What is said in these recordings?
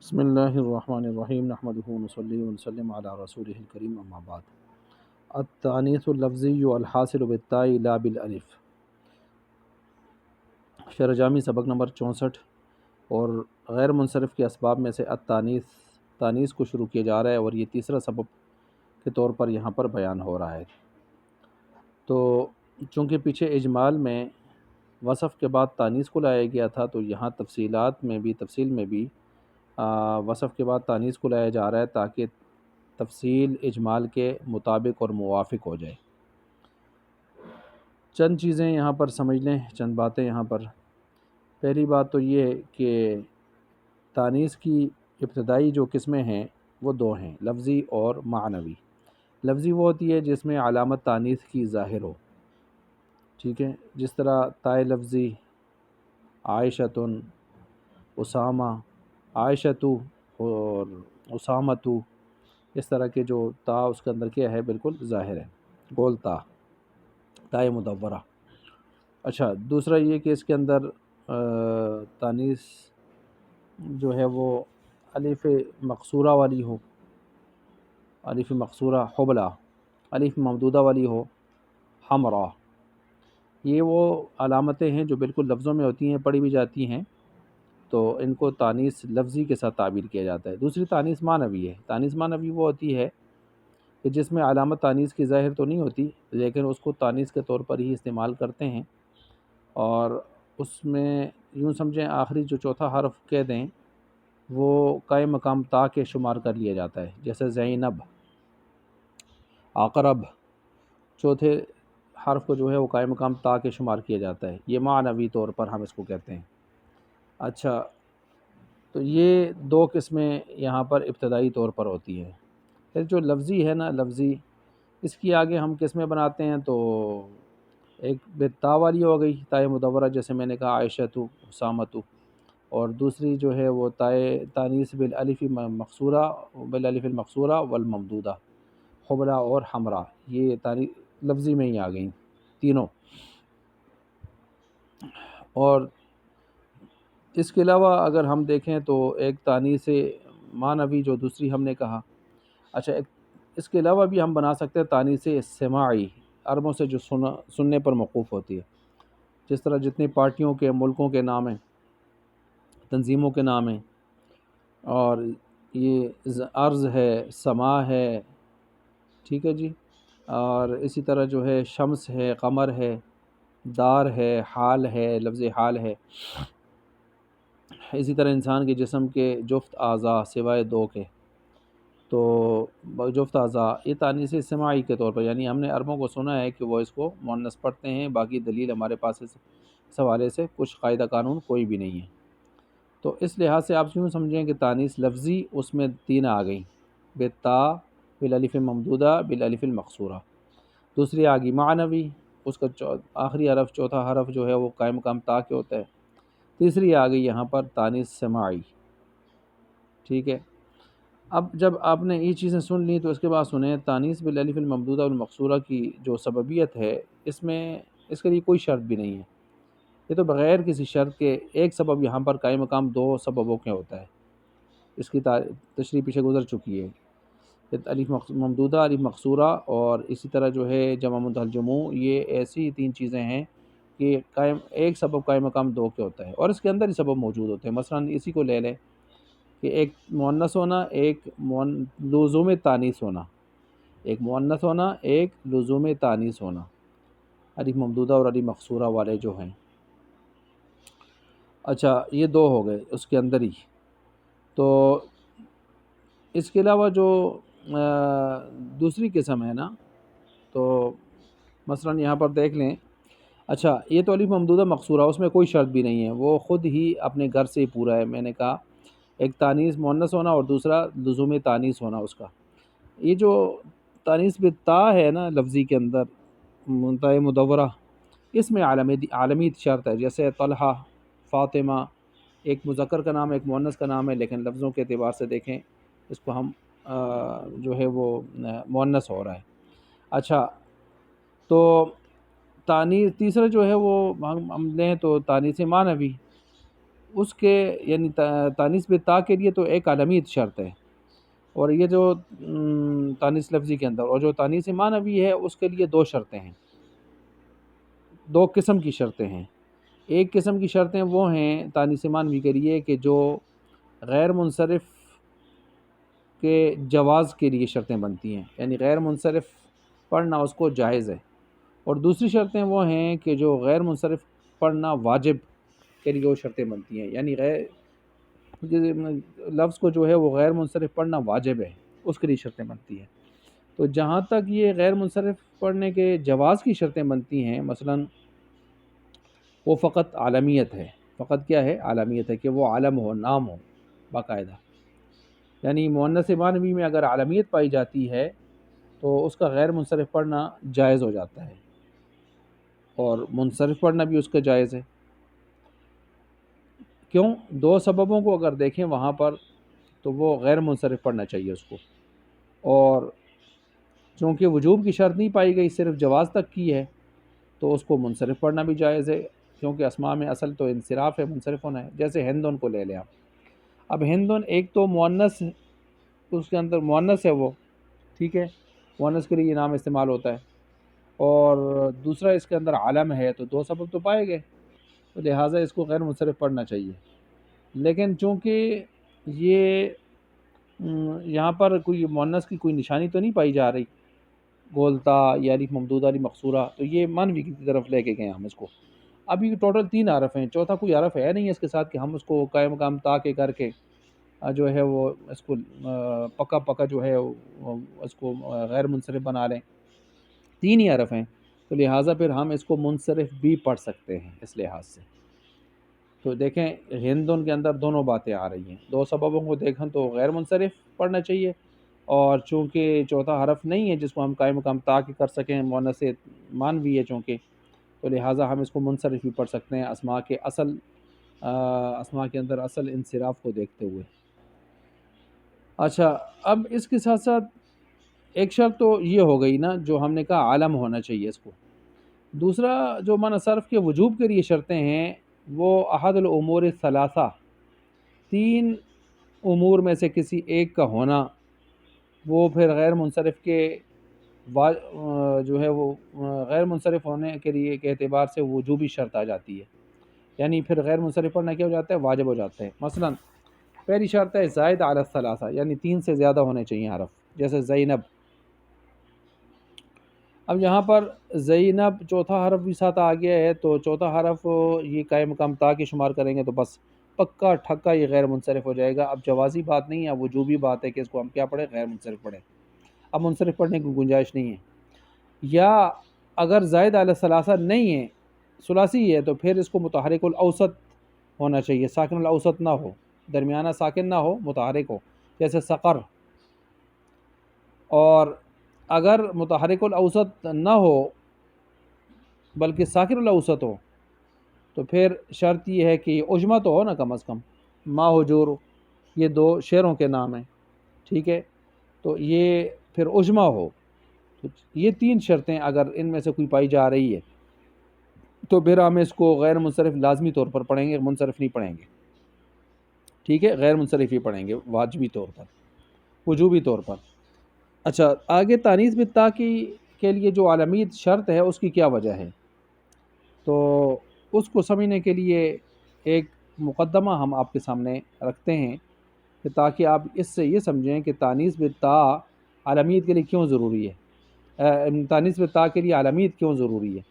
بسم اللہ الرحمن الرحیم نحمدہ ونصلی ونسلم علی رسولہ الکریم اما بعد التانیث اللفظی الحاصل بالتاء لا بالالف شرح جامی سبق نمبر 64 اور غیر منصرف کے اسباب میں سے تانیث کو شروع کیا جا رہا ہے اور یہ تیسرا سبب کے طور پر یہاں پر بیان ہو رہا ہے۔ تو چونکہ پیچھے اجمال میں وصف کے بعد تانیث کو لایا گیا تھا تو یہاں تفصیل میں بھی وصف کے بعد تانیث کو لایا جا رہا ہے تاکہ تفصیل اجمال کے مطابق اور موافق ہو جائے۔ چند چیزیں یہاں پر سمجھ لیں، چند باتیں یہاں پر۔ پہلی بات تو یہ کہ تانیث کی ابتدائی جو قسمیں ہیں وہ دو ہیں، لفظی اور معنوی۔ لفظی وہ ہوتی ہے جس میں علامت تانیث کی ظاہر ہو، ٹھیک ہے، جس طرح تائے لفظی عائشۃ، اسامہ، عائشۃ اور اسامۃ، اس طرح کے جو تا اس کے اندر کیا ہے بالکل ظاہر ہے، گول تائے مدورہ۔ اچھا، دوسرا یہ کہ اس کے اندر تانیث جو ہے وہ الف مقصورہ والی ہو، الف مقصورہ حبلہ، الف ممدودہ والی ہو حمرا۔ یہ وہ علامتیں ہیں جو بالکل لفظوں میں ہوتی ہیں، پڑھی بھی جاتی ہیں، تو ان کو تانیث لفظی کے ساتھ تعبیر کیا جاتا ہے۔ دوسری تانیث معنوی ہے۔ تانیث معنوی وہ ہوتی ہے کہ جس میں علامت تانیث کی ظاہر تو نہیں ہوتی لیکن اس کو تانیث کے طور پر ہی استعمال کرتے ہیں، اور اس میں یوں سمجھیں آخری جو چوتھا حرف کہہ دیں وہ قائم مقام تا کے شمار کر لیا جاتا ہے، جیسے زینب، عقرب، چوتھے حرف کو جو ہے وہ قائم مقام تا کے شمار کیا جاتا ہے، یہ معنوی طور پر ہم اس کو کہتے ہیں۔ اچھا، تو یہ دو قسمیں یہاں پر ابتدائی طور پر ہوتی ہیں۔ پھر جو لفظی ہے نا، لفظی، اس کی آگے ہم قسمیں بناتے ہیں، تو ایک بے تا والی ہو گئی، تائے مدورہ، جیسے میں نے کہا عائشۃ، اسامۃ، اور دوسری جو ہے وہ تانیث بالالف المقصورہ والممدودہ، حبلہ اور حمرا، یہ لفظی میں ہی آ گئیں تینوں۔ اور اس کے علاوہ اگر ہم دیکھیں تو ایک تانیث معنوی جو دوسری ہم نے کہا، اچھا، اس کے علاوہ بھی ہم بنا سکتے ہیں تانیث سماعی، عربوں سے جو سننے پر موقوف ہوتی ہے، جس طرح جتنی پارٹیوں کے، ملکوں کے نام ہیں، تنظیموں کے نام ہیں، اور یہ ارض ہے، سما ہے، ٹھیک ہے جی، اور اسی طرح جو ہے شمس ہے، قمر ہے، دار ہے، حال ہے، لفظ حال ہے، اسی طرح انسان کے جسم کے جفت اعضاء سوائے دو کے، تو جفت اعضاء، یہ تانیث سماعی کے طور پر، یعنی ہم نے عربوں کو سنا ہے کہ وہ اس کو مؤنث پڑھتے ہیں، باقی دلیل ہمارے پاس اس حوالے سے کچھ قاعدہ قانون کوئی بھی نہیں ہے۔ تو اس لحاظ سے آپ یوں سمجھیں کہ تانیث لفظی اس میں تین آ گئیں، بالتا، بالالف ممدودہ، بالالف المقصورہ۔ دوسری آ گئی معنوی، اس کا آخری حرف، چوتھا حرف جو ہے وہ قائم مقام تا کے ہوتا ہے۔ تیسری آ گئی یہاں پر تانیث سماعی، ٹھیک ہے۔ اب جب آپ نے یہ چیزیں سن لی تو اس کے بعد سنیں تانیث بالالف الممدودہ والمقصورہ کی جو سببیت ہے، اس کے لیے کوئی شرط بھی نہیں ہے، یہ تو بغیر کسی شرط کے ایک سبب یہاں پر قائم مقام دو سببوں کے ہوتا ہے، اس کی تشریح پیچھے گزر چکی ہے۔ الف ممدودہ، الف مقصورہ، اور اسی طرح جو ہے جمع منتہی الجموع، یہ ایسی تین چیزیں ہیں کہ ایک سبب قائم مقام دو کے ہوتا ہے، اور اس کے اندر ہی سبب موجود ہوتے ہیں۔ مثلا اسی کو لے لیں کہ ایک مؤنث ہونا، ایک لزوم تانیث ہونا، ایک مؤنث ہونا، ایک لزوم تانیث ہونا، الف ممدودہ اور الف مقصورہ والے جو ہیں۔ اچھا، یہ دو ہو گئے اس کے اندر ہی۔ تو اس کے علاوہ جو دوسری قسم ہے نا، تو مثلا یہاں پر دیکھ لیں، اچھا، یہ تو الف ممدودہ مقصورہ، اس میں کوئی شرط بھی نہیں ہے، وہ خود ہی اپنے گھر سے ہی پورا ہے۔ میں نے کہا ایک تانیث مؤنث ہونا اور دوسرا لزوم تانیث ہونا اس کا۔ یہ جو تانیث بالتا ہے نا لفظی کے اندر، تائے مدورہ، اس میں عالمی شرط ہے، جیسے طلحہ، فاطمہ، ایک مذکر کا نام ہے، ایک مؤنث کا نام ہے، لیکن لفظوں کے اعتبار سے دیکھیں اس کو ہم جو ہے وہ مؤنث ہو رہا ہے۔ اچھا، تو تیسرا جو ہے وہ ہم لیں تو تانیث معنوی، اس کے یعنی تانیث بالتا کے لیے تو ایک علمیت شرط ہے، اور یہ جو تانیث لفظی کے اندر، اور جو تانیث معنوی ہے اس کے لیے دو شرطیں ہیں، دو قسم کی شرطیں ہیں۔ ایک قسم کی شرطیں وہ ہیں تانیث معنوی کے لیے کہ جو غیر منصرف کے جواز کے لیے شرطیں بنتی ہیں، یعنی غیر منصرف پڑھنا اس کو جائز ہے، اور دوسری شرطیں وہ ہیں کہ جو غیر منصرف پڑھنا واجب کے لیے وہ شرطیں بنتی ہیں، یعنی غیر لفظ کو جو ہے وہ غیر منصرف پڑھنا واجب ہے، اس کے لیے شرطیں بنتی ہیں۔ تو جہاں تک یہ غیر منصرف پڑھنے کے جواز کی شرطیں بنتی ہیں، مثلاً وہ فقط عالمیت ہے، فقط کیا ہے؟ عالمیت ہے، کہ وہ عالم ہو، نام ہو باقاعدہ، یعنی مؤنث معنوی میں اگر عالمیت پائی جاتی ہے تو اس کا غیر منصرف پڑھنا جائز ہو جاتا ہے، اور منصرف پڑھنا بھی اس کا جائز ہے۔ کیوں؟ دو سببوں کو اگر دیکھیں وہاں پر تو وہ غیر منصرف پڑھنا چاہیے اس کو، اور چونکہ وجوب کی شرط نہیں پائی گئی، صرف جواز تک کی ہے، تو اس کو منصرف پڑھنا بھی جائز ہے، کیونکہ اسماء میں اصل تو انصراف ہے، منصرف ہونا ہے۔ جیسے ہندن کو لے لیں آپ، اب ہندن ایک تو مؤنث، اس کے اندر مؤنث ہے وہ، ٹھیک ہے، مؤنث کے لیے یہ نام استعمال ہوتا ہے، اور دوسرا اس کے اندر عالم ہے، تو دو سبب تو پائے گئے، تو لہٰذا اس کو غیر منصرف پڑھنا چاہیے۔ لیکن چونکہ یہ یہاں پر کوئی مؤنث کی کوئی نشانی تو نہیں پائی جا رہی، گولتا یا الف ممدودہ علی مقصورہ، تو یہ معنوی کی طرف لے کے گئے ہم اس کو۔ اب یہ ٹوٹل 3 حرف ہیں، چوتھا کوئی حرف ہے نہیں اس کے ساتھ کہ ہم اس کو قائم مقام تا کے کر کے جو ہے وہ اس کو پکا پکا جو ہے اس کو غیر منصرف بنا لیں، 3 ہی حرف ہیں، تو لہٰذا پھر ہم اس کو منصرف بھی پڑھ سکتے ہیں اس لحاظ سے۔ تو دیکھیں ہندن کے اندر دونوں باتیں آ رہی ہیں، دو سببوں کو دیکھیں تو غیر منصرف پڑھنا چاہیے، اور چونکہ چوتھا حرف نہیں ہے جس کو ہم قائم مقام تا کے کر سکیں، مؤنث معنوی ہے چونکہ، تو لہٰذا ہم اس کو منصرف بھی پڑھ سکتے ہیں اسماء کے اصل اسماء کے اندر اصل انصراف کو دیکھتے ہوئے۔ اچھا، اب اس کے ساتھ ساتھ ایک شرط تو یہ ہو گئی نا جو ہم نے کہا عالم ہونا چاہیے اس کو، دوسرا جو معنی صرف کے وجوب کے لیے شرطیں ہیں وہ احد الامور الثلاثہ، 3 امور میں سے کسی ایک کا ہونا، وہ پھر غیر منصرف کے جو ہے وہ غیر منصرف ہونے کے لیے کے اعتبار سے وجوبی شرط آ جاتی ہے، یعنی پھر غیر منصرف پڑھنا کیا ہو جاتا ہے؟ واجب ہو جاتا ہے۔ مثلا پہلی شرط ہے زائد علی الثلاثہ، یعنی 3 سے زیادہ ہونے چاہیے حرف، جیسے زینب۔ اب یہاں پر زینب چوتھا حرف بھی ساتھ آ گیا ہے، تو چوتھا حرف یہ قائم مقام تا کی شمار کریں گے تو بس پکا ٹھکا یہ غیر منصرف ہو جائے گا۔ اب جوازی بات نہیں ہے، اب وجوبی بات ہے کہ اس کو ہم کیا پڑھیں؟ غیر منصرف پڑھیں، اب منصرف پڑھنے کی گنجائش نہیں ہے۔ یا اگر زائد علی الثلاثہ نہیں ہے، ثلاثی ہے، تو پھر اس کو متحرک الاوسط ہونا چاہیے، ساکن الاوسط نہ ہو، درمیانہ ساکن نہ ہو، متحرک ہو، جیسے سقر۔ اور اگر متحرک الاوسط نہ ہو بلکہ ساکن الاوسط ہو تو پھر شرط یہ ہے کہ یہ عجمہ تو ہو نا کم از کم، ما حجور، یہ 2 شعروں کے نام ہیں، ٹھیک ہے، تو یہ پھر عجمہ ہو، تو یہ 3 شرطیں اگر ان میں سے کوئی پائی جا رہی ہے تو پھر ہم اس کو غیر منصرف لازمی طور پر پڑھیں گے، منصرف نہیں پڑھیں گے، ٹھیک ہے، غیر منصرف ہی پڑھیں گے واجبی طور پر، وجوبی طور پر۔ اچھا، آگے تانیث بالتا کے لیے جو عالمیت شرط ہے اس کی کیا وجہ ہے؟ تو اس کو سمجھنے کے لیے ایک مقدمہ ہم آپ کے سامنے رکھتے ہیں کہ تاکہ آپ اس سے یہ سمجھیں کہ تانیث بالتا عالمیت کے لیے کیوں ضروری ہے، تانیث بالتا کے لیے عالمیت کیوں ضروری ہے۔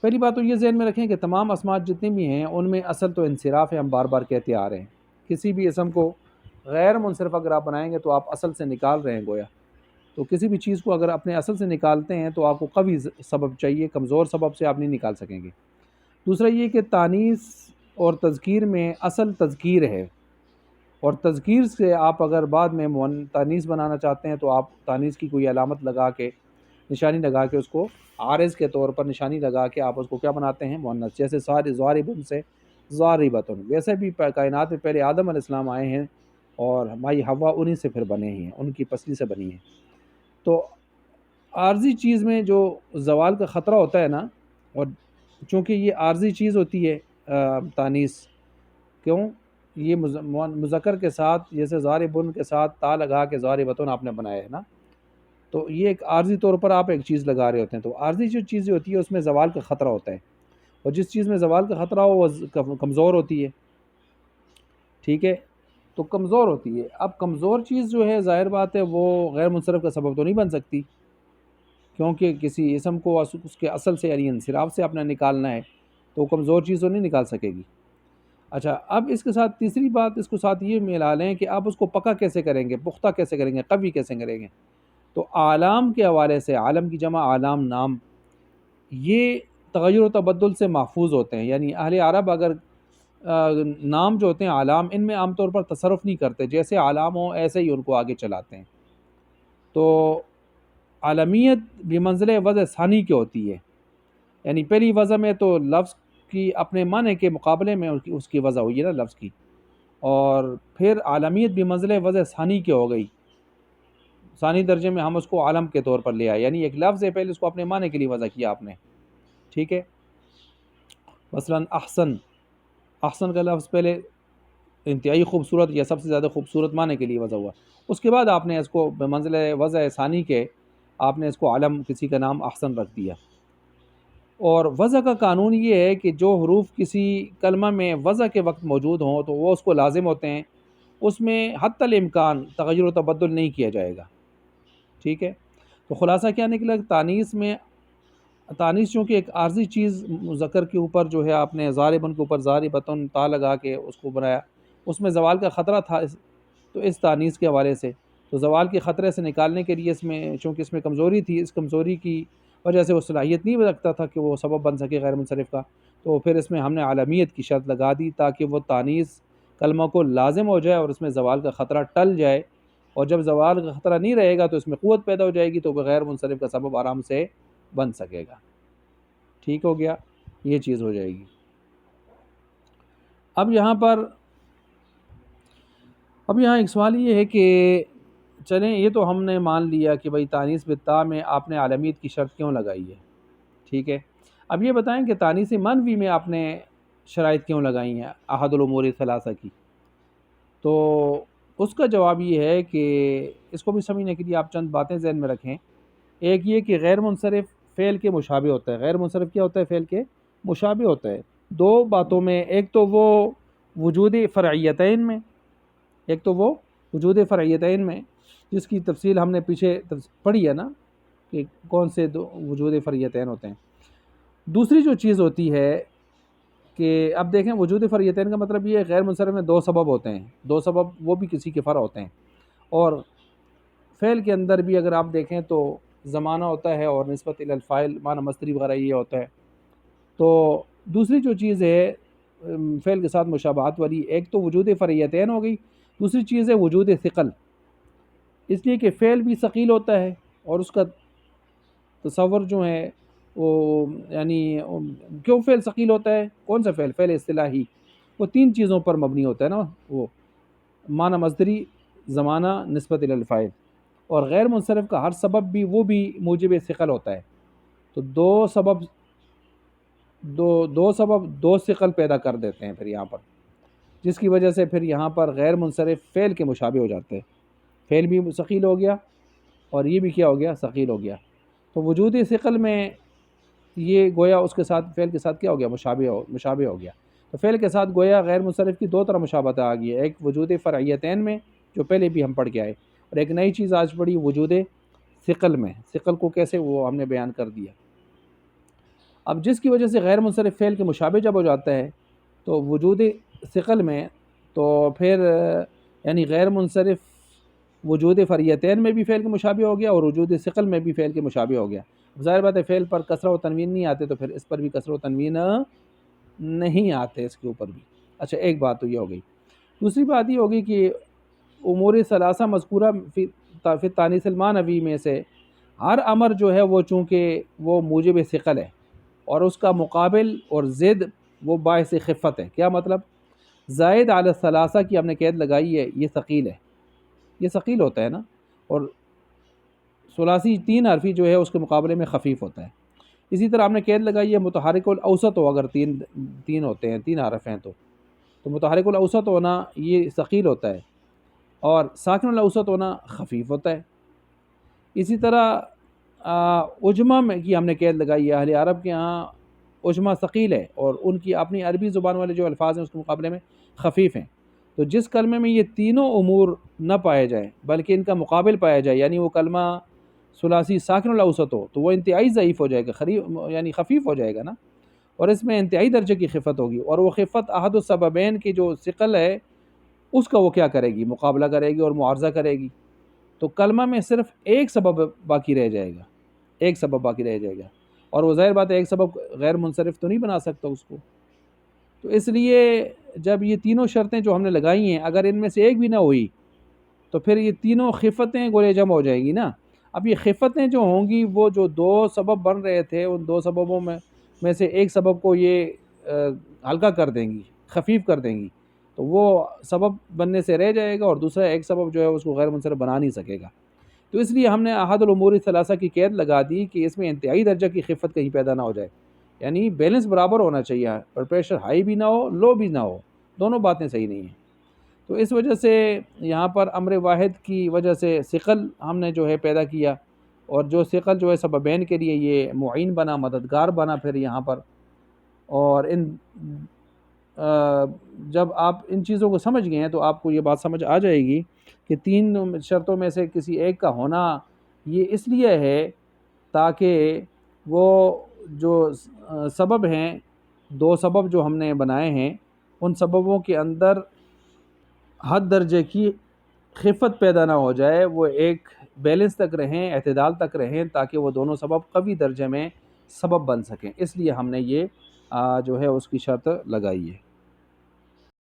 پہلی بات تو یہ ذہن میں رکھیں کہ تمام اسماء جتنی بھی ہیں ان میں اصل تو انصراف ہے، ہم بار بار کہتے آ رہے ہیں، کسی بھی اسم کو غیر منصرف اگر آپ بنائیں گے تو آپ اصل سے نکال رہے ہیں گویا، تو کسی بھی چیز کو اگر اپنے اصل سے نکالتے ہیں تو آپ کو قوی سبب چاہیے، کمزور سبب سے آپ نہیں نکال سکیں گے۔ دوسرا یہ کہ تانیث اور تذکیر میں اصل تذکیر ہے، اور تذکیر سے آپ اگر بعد میں تانیث بنانا چاہتے ہیں تو آپ تانیث کی کوئی علامت لگا کے، نشانی لگا کے، اس کو عارض کے طور پر نشانی لگا کے آپ اس کو کیا بناتے ہیں؟ مؤنث، جیسے ضاربن سے ضاربتن، ویسے بھی کائنات میں پہلے آدم علیہ السلام آئے ہیں اور مائی حوا انہی سے پھر بنے ہیں، ان کی پسلی سے بنی ہیں۔ تو عارضی چیز میں جو زوال کا خطرہ ہوتا ہے نا، اور چونکہ یہ عارضی چیز ہوتی ہے تانیث کیوں؟ یہ مذکر کے ساتھ جیسے ضاربن کے ساتھ تا لگا کے ضاربتن آپ نے بنایا ہے نا، تو یہ ایک عارضی طور پر آپ ایک چیز لگا رہے ہوتے ہیں، تو عارضی جو چیزیں ہوتی ہے اس میں زوال کا خطرہ ہوتا ہے، اور جس چیز میں زوال کا خطرہ ہو وہ کمزور ہوتی ہے، ٹھیک ہے؟ تو کمزور ہوتی ہے. اب کمزور چیز جو ہے ظاہر بات ہے وہ غیر منصرف کا سبب تو نہیں بن سکتی، کیونکہ کسی اسم کو اس کے اصل سے یعنی انصراف سے اپنا نکالنا ہے، تو وہ کمزور چیز تو نہیں نکال سکے گی. اچھا، اب اس کے ساتھ تیسری بات اس کو ساتھ یہ ملا لیں کہ آپ اس کو پکا کیسے کریں گے، پختہ کیسے کریں گے، قوی کیسے کریں گے. تو اعلام کے حوالے سے، عالم کی جمع اعلام نام، یہ تغیر و تبدل سے محفوظ ہوتے ہیں. یعنی اہل عرب اگر نام جو ہوتے ہیں اعلام، ان میں عام طور پر تصرف نہیں کرتے، جیسے اعلام ہوں ایسے ہی ان کو آگے چلاتے ہیں. تو عالمیت بمنزل وضع ثانی کی ہوتی ہے، یعنی پہلی وضع میں تو لفظ کی اپنے معنی کے مقابلے میں اس کی وضع ہوئی ہے نا لفظ کی، اور پھر عالمیت بمنزل وضع ثانی کی ہو گئی، ثانی درجے میں ہم اس کو عالم کے طور پر لے آئے، یعنی ایک لفظ ہے پہلے اس کو اپنے معنی کے لیے وضع کیا آپ نے، ٹھیک ہے؟ مثلا احسن کا لفظ پہلے انتہائی خوبصورت یا سب سے زیادہ خوبصورت معنی کے لیے وضع ہوا، اس کے بعد آپ نے اس کو بمنزل وضع ثانی کے آپ نے اس کو عالم کسی کا نام احسن رکھ دیا. اور وضع کا قانون یہ ہے کہ جو حروف کسی کلمہ میں وضع کے وقت موجود ہوں تو وہ اس کو لازم ہوتے ہیں، اس میں حتی الامکان تغیر و تبدل نہیں کیا جائے گا، ٹھیک ہے؟ تو خلاصہ کیا نکلا کہ تانیث چونکہ ایک عارضی چیز مذکر کے اوپر جو ہے آپ نے ضاربن کے اوپر ضاربتن تا لگا کے اس کو بنایا، اس میں زوال کا خطرہ تھا، تو اس تانیث کے حوالے سے تو زوال کے خطرے سے نکالنے کے لیے اس میں چونکہ اس میں کمزوری تھی، اس کمزوری کی وجہ سے وہ صلاحیت نہیں رکھتا تھا کہ وہ سبب بن سکے غیر منصرف کا، تو پھر اس میں ہم نے عالمیت کی شرط لگا دی تاکہ وہ تانیث کلمہ کو لازم ہو جائے اور اس میں زوال کا خطرہ ٹل جائے، اور جب زوال کا خطرہ نہیں رہے گا تو اس میں قوت پیدا ہو جائے گی، تو غیر منصرف کا سبب آرام سے بن سکے گا. ٹھیک ہو گیا، یہ چیز ہو جائے گی. اب یہاں ایک سوال یہ ہے کہ چلیں یہ تو ہم نے مان لیا کہ بھئی تانیث بالتا میں آپ نے عالمیت کی شرط کیوں لگائی ہے، ٹھیک ہے؟ اب یہ بتائیں کہ تانیث منوی میں آپ نے شرائط کیوں لگائی ہیں احد الامور ثلاثہ کی. تو اس کا جواب یہ ہے کہ اس کو بھی سمجھنے کے لیے آپ چند باتیں ذہن میں رکھیں. ایک یہ کہ غیر منصرف فعل کے مشابہ ہوتا ہے. غیر منصرف کیا ہوتا ہے؟ فعل کے مشابہ ہوتا ہے دو باتوں میں. ایک تو وہ وجود فرعیتین میں جس کی تفصیل ہم نے پیچھے پڑھی ہے نا کہ کون سے دو وجود فرعیتین ہوتے ہیں. دوسری جو چیز ہوتی ہے کہ اب دیکھیں وجود فرعیتین کا مطلب یہ ہے غیر منصرف میں دو سبب ہوتے ہیں، دو سبب وہ بھی کسی کے فرع ہوتے ہیں، اور فعل کے اندر بھی اگر آپ دیکھیں تو زمانہ ہوتا ہے اور نسبت الی الفاعل معنی مصدری وغیرہ یہ ہوتا ہے. تو دوسری جو چیز ہے فعل کے ساتھ مشابہت والی، ایک تو وجود فرعیتین ہو گئی، دوسری چیز ہے وجود ثقل. اس لیے کہ فعل بھی ثقیل ہوتا ہے اور اس کا تصور جو ہے وہ یعنی کیوں فعل ثقیل ہوتا ہے؟ کون سا فعل؟ فعل اصطلاحی، وہ تین چیزوں پر مبنی ہوتا ہے نا، وہ معنی مصدری، زمانہ، نسبت الی الفاعل. اور غیر منصرف کا ہر سبب بھی وہ بھی موجب ثقل ہوتا ہے. تو دو سبب دو ثقل پیدا کر دیتے ہیں پھر یہاں پر، جس کی وجہ سے پھر یہاں پر غیر منصرف فعل کے مشابہ ہو جاتے ہیں. فعل بھی ثقیل ہو گیا اور یہ بھی کیا ہو گیا؟ ثقیل ہو گیا. تو وجود ثقل میں یہ گویا اس کے ساتھ فعل کے ساتھ کیا ہو گیا؟ مشابہ ہو گیا. تو فعل کے ساتھ گویا غیر منصرف کی دو طرح مشابہت آ گئی ہے، ایک وجود فرعیتین میں جو پہلے بھی ہم پڑھ کے آئے، اور ایک نئی چیز آج پڑھی وجود ثقل میں. ثقل کو کیسے وہ ہم نے بیان کر دیا. اب جس کی وجہ سے غیر منصرف فعل کے مشابہ جب ہو جاتا ہے تو وجود ثقل میں، تو پھر یعنی غیر منصرف وجود فرعیتین میں بھی فعل کے مشابہ ہو گیا اور وجود ثقل میں بھی فعل کے مشابہ ہو گیا. ظاہر بات ہے فعل پر کسرہ و تنوین نہیں آتے تو پھر اس پر بھی کسرہ و تنوین نہیں آتے اس کے اوپر بھی. اچھا، ایک بات تو یہ ہو گئی. دوسری بات یہ ہوگی کہ امور ثلاثہ مذکورہ فی تانیث المعنوی میں سے ہر امر جو ہے وہ چونکہ وہ موجب ثقل ہے اور اس کا مقابل اور ضد وہ باعث خفت ہے. کیا مطلب؟ زائد علی الثلاثہ کی ہم نے قید لگائی ہے، یہ ثقیل ہے، یہ ثقیل ہوتا ہے نا، اور ثلاثی تین حرفی جو ہے اس کے مقابلے میں خفیف ہوتا ہے. اسی طرح ہم نے قید لگائی ہے متحرک الاوسط ہو، اگر تین ہوتے ہیں، تین حرف ہیں تو متحرک الاوسط ہونا یہ ثقیل ہوتا ہے اور ساکن الاوسط ہونا خفیف ہوتا ہے۔ اسی طرح عجمہ میں کی ہم نے قید لگائی ہے، اہل عرب کے ہاں عجمہ ثقیل ہے اور ان کی اپنی عربی زبان والے جو الفاظ ہیں اس کے مقابلے میں خفیف ہیں۔ تو جس کلمے میں یہ تینوں امور نہ پائے جائیں بلکہ ان کا مقابل پایا جائے، یعنی وہ کلمہ ثلاثی ساکن الاوسط ہو، تو وہ انتہائی ضعیف ہو جائے گا، یعنی خفیف ہو جائے گا نا، اور اس میں انتہائی درجے کی خفت ہوگی، اور وہ خفت احد السببین کی جو ثقل ہے اس کا وہ کیا کرے گی، مقابلہ کرے گی اور معارضہ کرے گی۔ تو کلمہ میں صرف ایک سبب باقی رہ جائے گا، ایک سبب باقی رہ جائے گا، اور وہ ظاہر بات ہے ایک سبب غیر منصرف تو نہیں بنا سکتا اس کو۔ تو اس لیے جب یہ تینوں شرطیں جو ہم نے لگائی ہیں اگر ان میں سے ایک بھی نہ ہوئی تو پھر یہ تینوں خفتیں گولے جمع ہو جائیں گی نا۔ اب یہ خفتیں جو ہوں گی وہ جو دو سبب بن رہے تھے ان دو سببوں میں سے ایک سبب کو یہ ہلکا کر دیں گی، خفیف کر دیں گی، تو وہ سبب بننے سے رہ جائے گا اور دوسرا ایک سبب جو ہے اس کو غیر منصرف بنا نہیں سکے گا۔ تو اس لیے ہم نے احد الامور الثلاثہ کی قید لگا دی کہ اس میں انتہائی درجہ کی خفت کہیں پیدا نہ ہو جائے، یعنی بیلنس برابر ہونا چاہیے، اور پریشر ہائی بھی نہ ہو لو بھی نہ ہو، دونوں باتیں صحیح نہیں ہیں۔ تو اس وجہ سے یہاں پر امر واحد کی وجہ سے ثقل ہم نے جو ہے پیدا کیا، اور جو ثقل جو ہے سببین کے لیے یہ معین بنا، مددگار بنا پھر یہاں پر۔ اور جب آپ ان چیزوں کو سمجھ گئے ہیں تو آپ کو یہ بات سمجھ آ جائے گی کہ تین شرطوں میں سے کسی ایک کا ہونا یہ اس لیے ہے تاکہ وہ جو سبب ہیں، دو سبب جو ہم نے بنائے ہیں ان سببوں کے اندر حد درجے کی خفت پیدا نہ ہو جائے، وہ ایک بیلنس تک رہیں، اعتدال تک رہیں، تاکہ وہ دونوں سبب قوی درجے میں سبب بن سکیں۔ اس لیے ہم نے یہ جو ہے اس کی شرط لگائی ہے۔